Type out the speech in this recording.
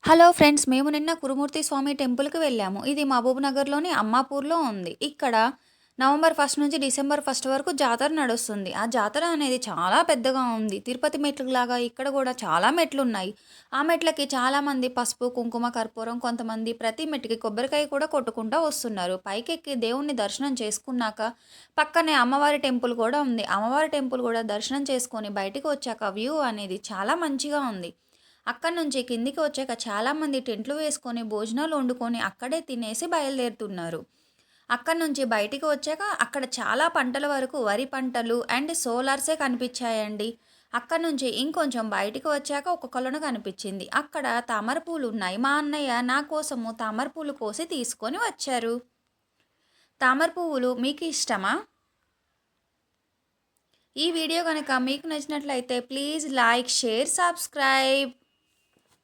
Hello friends, మేము నిన్న కురుమూర్తి స్వామి టెంపుల్‌కి వెళ్ళాము. ఇది మహబూబ్‌నగర్‌లోని అమ్మాపూర్‌లో ఉంది. ఇక్కడ నవంబర్ 1 నుంచి డిసెంబర్ 1 వరకు జాతర నడుస్తుంది. ఆ జాతర అనేది చాలా పెద్దగా ఉంది. తిరుపతి మెట్లులాగా ఇక్కడ కూడా చాలా మెట్లున్నాయి. ఆ మెట్లకి చాలామంది పసుపు, కుంకుమ, కర్పూరం, కొంతమంది ప్రతి మెట్టుకి కొబ్బరికాయ కూడా కొట్టుకుంటా వస్తున్నారు. పైకెక్కి దేవుణ్ణి దర్శనం చేసుకున్నాక పక్కనే అమ్మవారి టెంపుల్ కూడా ఉంది. అమ్మవారి టెంపుల్ కూడా దర్శనం చేసుకొని బయటికి వచ్చాక వ్యూ అనేది చాలా మంచిగా ఉంది. అక్కడి నుంచి కిందికి వచ్చాక చాలామంది టెంట్లు వేసుకొని భోజనాలు వండుకొని అక్కడే తినేసి బయలుదేరుతున్నారు. అక్కడి నుంచి బయటికి వచ్చాక అక్కడ చాలా పంటల వరకు వరి పంటలు అండ్ సోలార్సే కనిపించాయండి. అక్కడి నుంచి ఇంకొంచెం బయటికి వచ్చాక ఒక కొలను కనిపించింది. అక్కడ తామర పూలు ఉన్నాయి. మా అన్నయ్య నా కోసము తామర పూలు కోసి తీసుకొని వచ్చారు. తామర పువ్వులు మీకు ఇష్టమా? ఈ వీడియో కనుక మీకు నచ్చినట్లయితే ప్లీజ్ లైక్, షేర్, సబ్స్క్రైబ్.